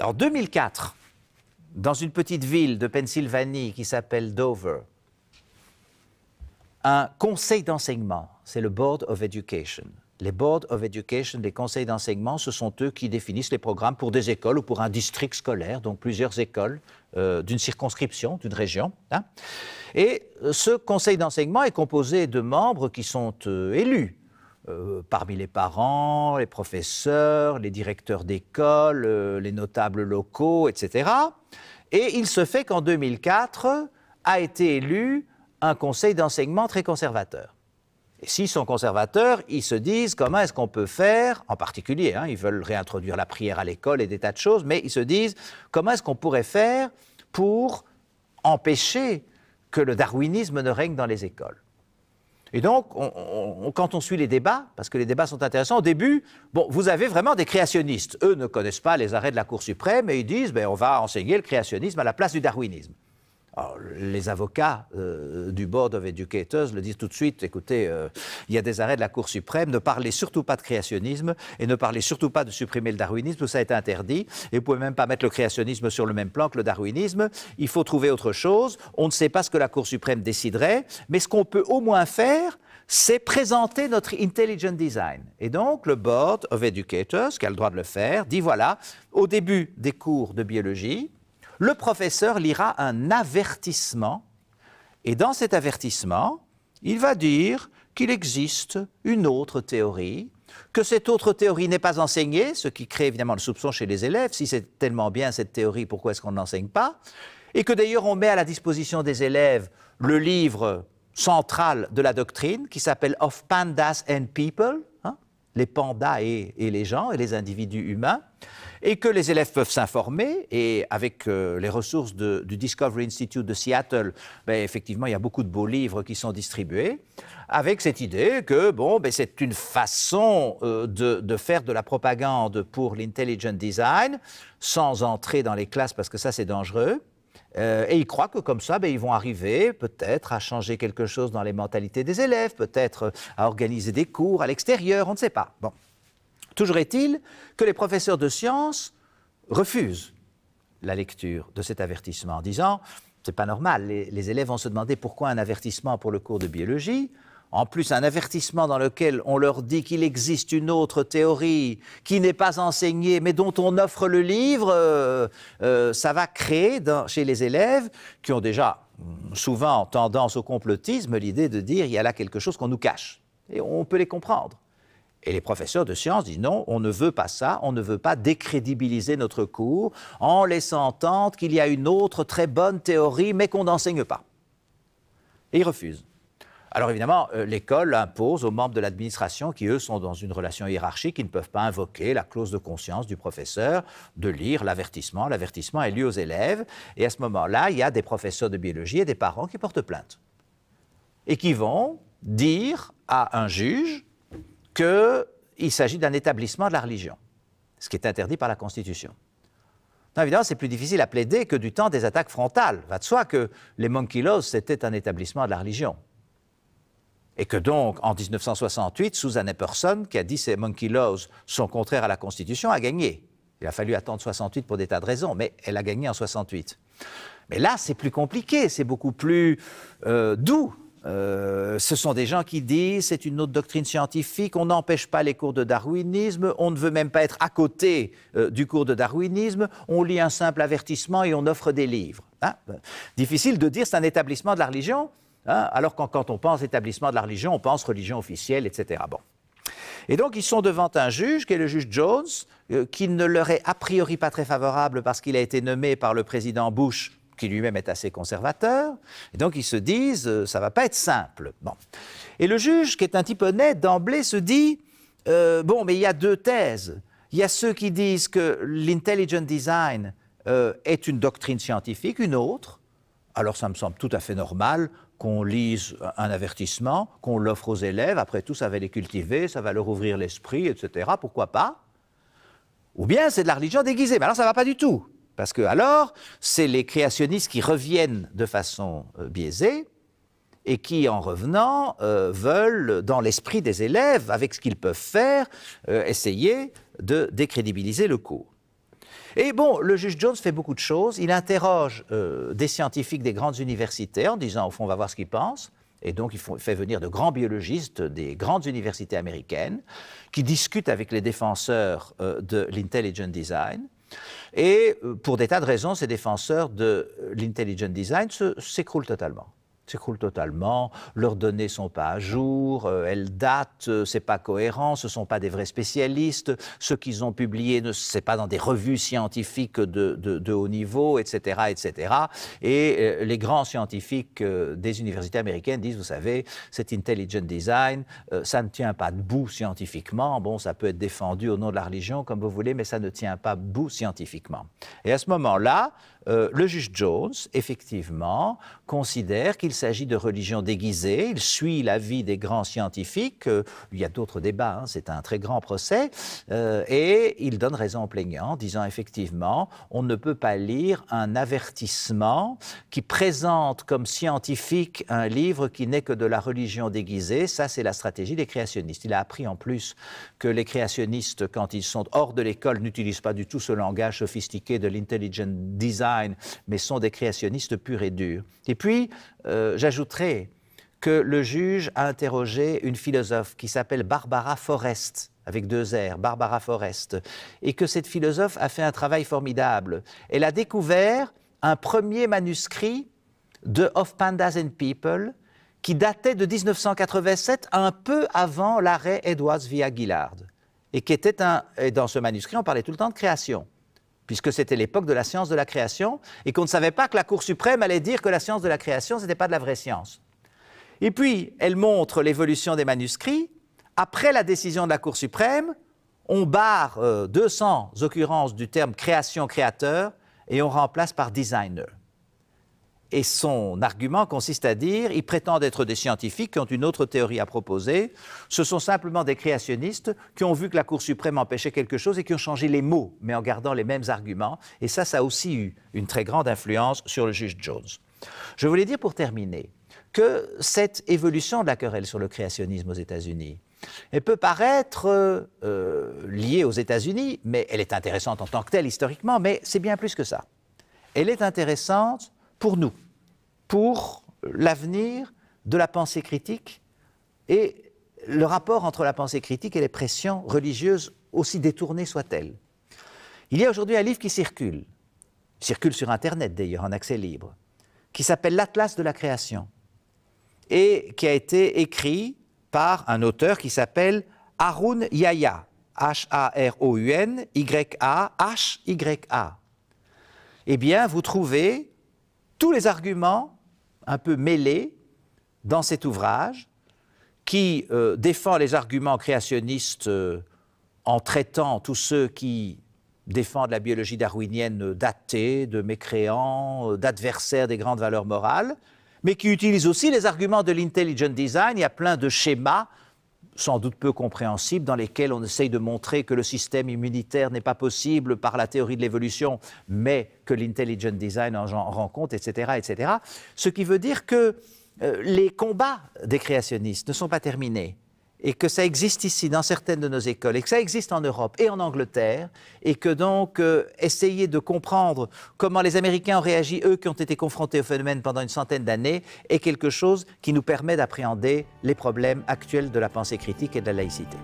En 2004, dans une petite ville de Pennsylvanie qui s'appelle Dover, un conseil d'enseignement, c'est le Board of Education. Les Board of Education, les conseils d'enseignement, ce sont eux qui définissent les programmes pour des écoles ou pour un district scolaire, donc plusieurs écoles d'une circonscription, d'une région. Hein. Et ce conseil d'enseignement est composé de membres qui sont élus. Parmi les parents, les professeurs, les directeurs d'école, les notables locaux, etc. Et il se fait qu'en 2004 a été élu un conseil d'enseignement très conservateur. Et s'ils sont conservateurs, ils se disent comment est-ce qu'on peut faire, en particulier, hein, ils veulent réintroduire la prière à l'école et des tas de choses, mais ils se disent comment est-ce qu'on pourrait faire pour empêcher que le darwinisme ne règne dans les écoles. Et donc, quand on suit les débats, parce que les débats sont intéressants, au début, bon, vous avez vraiment des créationnistes. Eux ne connaissent pas les arrêts de la Cour suprême et ils disent ben, on va enseigner le créationnisme à la place du darwinisme. Alors, les avocats du Board of Educators le disent tout de suite, écoutez, il y a des arrêts de la Cour suprême, ne parlez surtout pas de créationnisme et ne parlez surtout pas de supprimer le darwinisme, tout ça est interdit, et vous ne pouvez même pas mettre le créationnisme sur le même plan que le darwinisme, il faut trouver autre chose, on ne sait pas ce que la Cour suprême déciderait, mais ce qu'on peut au moins faire, c'est présenter notre intelligent design. Et donc, le Board of Educators, qui a le droit de le faire, dit voilà, au début des cours de biologie, le professeur lira un avertissement, et dans cet avertissement, il va dire qu'il existe une autre théorie, que cette autre théorie n'est pas enseignée, ce qui crée évidemment le soupçon chez les élèves, si c'est tellement bien cette théorie, pourquoi est-ce qu'on ne l'enseigne pas, et que d'ailleurs on met à la disposition des élèves le livre central de la doctrine, qui s'appelle Of Pandas and People, hein, les pandas et les gens, et les individus humains, et que les élèves peuvent s'informer, et avec les ressources du Discovery Institute de Seattle, ben, effectivement, il y a beaucoup de beaux livres qui sont distribués, avec cette idée que bon, ben, c'est une façon de faire de la propagande pour l'intelligent design, sans entrer dans les classes, parce que ça, c'est dangereux. Et ils croient que comme ça, ben, ils vont arriver peut-être à changer quelque chose dans les mentalités des élèves, peut-être à organiser des cours à l'extérieur, on ne sait pas. Bon. Toujours est-il que les professeurs de sciences refusent la lecture de cet avertissement en disant « c'est pas normal, les élèves vont se demander pourquoi un avertissement pour le cours de biologie, en plus un avertissement dans lequel on leur dit qu'il existe une autre théorie qui n'est pas enseignée mais dont on offre le livre, ça va créer chez les élèves qui ont déjà souvent tendance au complotisme l'idée de dire il y a là quelque chose qu'on nous cache. Et on peut les comprendre. Et les professeurs de sciences disent non, on ne veut pas ça, on ne veut pas décrédibiliser notre cours en laissant entendre qu'il y a une autre très bonne théorie mais qu'on n'enseigne pas. Et ils refusent. Alors évidemment, l'école impose aux membres de l'administration qui, eux, sont dans une relation hiérarchique, qui ne peuvent pas invoquer la clause de conscience du professeur, de lire l'avertissement. L'avertissement est lu aux élèves. Et à ce moment-là, il y a des professeurs de biologie et des parents qui portent plainte. Et qui vont dire à un juge qu'il s'agit d'un établissement de la religion, ce qui est interdit par la Constitution. Non, évidemment, c'est plus difficile à plaider que du temps des attaques frontales. Va de soi que les Monkey Laws, c'était un établissement de la religion. Et que donc, en 1968, Susan Epperson, qui a dit que ces Monkey Laws sont contraires à la Constitution, a gagné. Il a fallu attendre 68 pour des tas de raisons, mais elle a gagné en 68. Mais là, c'est plus compliqué, c'est beaucoup plus doux. Ce sont des gens qui disent c'est une autre doctrine scientifique, on n'empêche pas les cours de darwinisme, on ne veut même pas être à côté du cours de darwinisme, on lit un simple avertissement et on offre des livres. Hein? Difficile de dire c'est un établissement de la religion. Hein, alors quand on pense établissement de la religion, on pense religion officielle, etc. Bon. Et donc, ils sont devant un juge, qui est le juge Jones, qui ne leur est a priori pas très favorable parce qu'il a été nommé par le président Bush, qui lui-même est assez conservateur. Et donc, ils se disent, ça ne va pas être simple. Bon. Et le juge, qui est un type honnête, d'emblée se dit, bon, mais il y a deux thèses. Il y a ceux qui disent que l'intelligent design est une doctrine scientifique, une autre. Alors, ça me semble tout à fait normal qu'on lise un avertissement, qu'on l'offre aux élèves, après tout, ça va les cultiver, ça va leur ouvrir l'esprit, etc. Pourquoi pas? Ou bien c'est de la religion déguisée, mais alors ça ne va pas du tout, parce que alors, c'est les créationnistes qui reviennent de façon biaisée, et qui, en revenant, veulent, dans l'esprit des élèves, avec ce qu'ils peuvent faire, essayer de décrédibiliser le cours. Et bon, le juge Jones fait beaucoup de choses. Il interroge des scientifiques des grandes universités en disant, au fond, on va voir ce qu'ils pensent. Et donc, il fait venir de grands biologistes des grandes universités américaines qui discutent avec les défenseurs de l'intelligent design. Et pour des tas de raisons, ces défenseurs de l'intelligent design s'écroulent totalement. Leurs données ne sont pas à jour, elles datent, c'est pas cohérent, ce ne sont pas des vrais spécialistes, ce qu'ils ont publié, ce n'est pas dans des revues scientifiques de haut niveau, etc., etc. Et les grands scientifiques des universités américaines disent, vous savez, cet intelligent design, ça ne tient pas debout scientifiquement, bon, ça peut être défendu au nom de la religion, comme vous voulez, mais ça ne tient pas debout scientifiquement. Et à ce moment-là, le juge Jones, effectivement, considère qu'il s'agit de religion déguisée. Il suit l'avis des grands scientifiques. Il y a d'autres débats, hein, c'est un très grand procès. Et il donne raison au plaignant, disant effectivement, on ne peut pas lire un avertissement qui présente comme scientifique un livre qui n'est que de la religion déguisée. Ça, c'est la stratégie des créationnistes. Il a appris en plus que les créationnistes, quand ils sont hors de l'école, n'utilisent pas du tout ce langage sophistiqué de l'intelligent design, mais sont des créationnistes purs et durs. Et puis, j'ajouterai que le juge a interrogé une philosophe qui s'appelle Barbara Forrest, avec 2 R, Barbara Forrest, et que cette philosophe a fait un travail formidable. Elle a découvert un premier manuscrit de Of Pandas and People qui datait de 1987, un peu avant l'arrêt Edwards via Gillard, et qui était et dans ce manuscrit, on parlait tout le temps de création, puisque c'était l'époque de la science de la création, et qu'on ne savait pas que la Cour suprême allait dire que la science de la création, ce n'était pas de la vraie science. Et puis, elle montre l'évolution des manuscrits. Après la décision de la Cour suprême, on barre 200 occurrences du terme création-créateur, et on remplace par designer. Et son argument consiste à dire, ils prétendent être des scientifiques qui ont une autre théorie à proposer, ce sont simplement des créationnistes qui ont vu que la Cour suprême empêchait quelque chose et qui ont changé les mots, mais en gardant les mêmes arguments. Et ça a aussi eu une très grande influence sur le juge Jones. Je voulais dire pour terminer que cette évolution de la querelle sur le créationnisme aux États-Unis, elle peut paraître liée aux États-Unis, mais elle est intéressante en tant que telle historiquement, mais c'est bien plus que ça. Elle est intéressante pour nous, pour l'avenir de la pensée critique et le rapport entre la pensée critique et les pressions religieuses, aussi détournées soient-elles. Il y a aujourd'hui un livre qui circule sur Internet d'ailleurs, en accès libre, qui s'appelle l'Atlas de la création et qui a été écrit par un auteur qui s'appelle Harun Yahya, H-A-R-O-U-N, Y-A-H-Y-A. Eh bien, vous trouvez tous les arguments un peu mêlés dans cet ouvrage qui défend les arguments créationnistes en traitant tous ceux qui défendent la biologie darwinienne d'athées, de mécréants, d'adversaires des grandes valeurs morales, mais qui utilise aussi les arguments de l'intelligent design. Il y a plein de schémas, sans doute peu compréhensibles, dans lesquels on essaye de montrer que le système immunitaire n'est pas possible par la théorie de l'évolution, mais que l'intelligent design en rend compte, etc., etc. Ce qui veut dire que les combats des créationnistes ne sont pas terminés, et que ça existe ici dans certaines de nos écoles, et que ça existe en Europe et en Angleterre, et que donc essayer de comprendre comment les Américains ont réagi, eux qui ont été confrontés au phénomène pendant une centaine d'années, est quelque chose qui nous permet d'appréhender les problèmes actuels de la pensée critique et de la laïcité.